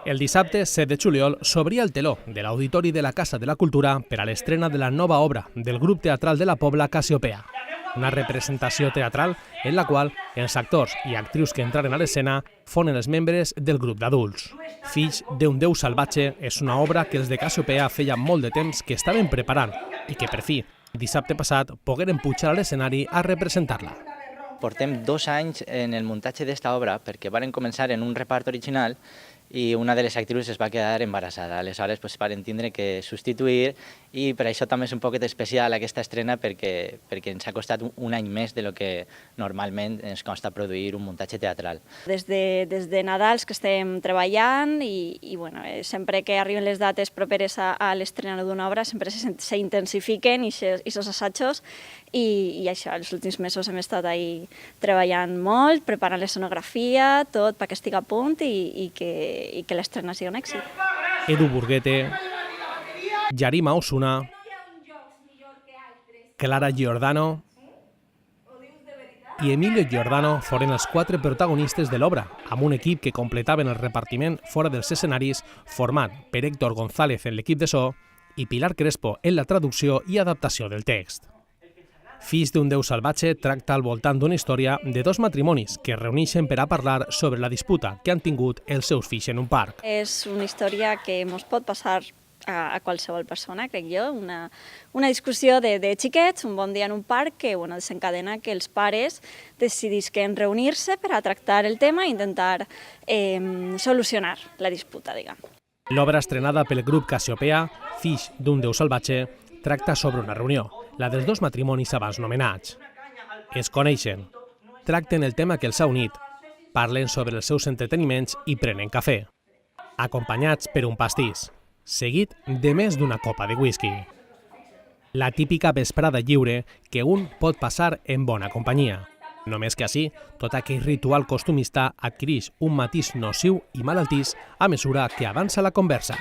El dissabte 7 de juliol s'obria el teló de l'Auditori de la Casa de la Cultura per a l'estrena de la nova obra del grup teatral de la Pobla Casiopea. Una representació teatral en la qual els actors i actrius que entraren a l'escena foren els membres del grup d'adults. Fills d'un déu salvatge és una obra que els de Casiopea feia molt de temps que estaven preparant i que per fi, dissabte passat, pogueren pujar a l'escenari a representar-la. Portem 2 anys en el muntatge d'esta obra perquè varen començar en un repart original i una de les actrius es va quedar embarassada. Aleshores varen tindre que substituir i per això també és un poquet especial aquesta estrena perquè ens ha costat un any més de lo que normalment ens costa produir un muntatge teatral. Des de Nadals que estem treballant i bueno, sempre que arriben les dates properes a l'estrena d'una obra sempre s'intensifiquen aquests assajos i això, els últims mesos hem estat ahí treballant molt, preparant l'escenografia, tot perquè estigui a punt i que l'estrena sigui un èxit. Edu Burguete, Yarima Osuna, Clara Giordano i Emilio Giordano foren els 4 protagonistes de l'obra, amb un equip que completaven el repartiment fora dels escenaris, format per Héctor González en l'equip de so i Pilar Crespo en la traducció i adaptació del text. Fills d'un déu salvatge tracta al voltant d'una història de 2 matrimonis que es reuneixen per a parlar sobre la disputa que han tingut els seus fills en un parc. És una història que ens pot passar a qualsevol persona, crec jo, una discussió de xiquets, un bon dia en un parc que desencadena que els pares decidisquen reunir-se per a tractar el tema i intentar solucionar la disputa, diguem. L'obra estrenada pel grup Casiopea, Fills d'un déu salvatge, tracta sobre una reunió, la dels 2 matrimonis abans nomenats. Es coneixen, tracten el tema que els ha unit, parlen sobre els seus entreteniments i prenen cafè, acompanyats per un pastís, seguit de més d'una copa de whisky. La típica vesprada lliure que un pot passar en bona companyia. Només que així, tot aquell ritual costumista adquireix un matís nociu i malaltís a mesura que avança la conversa.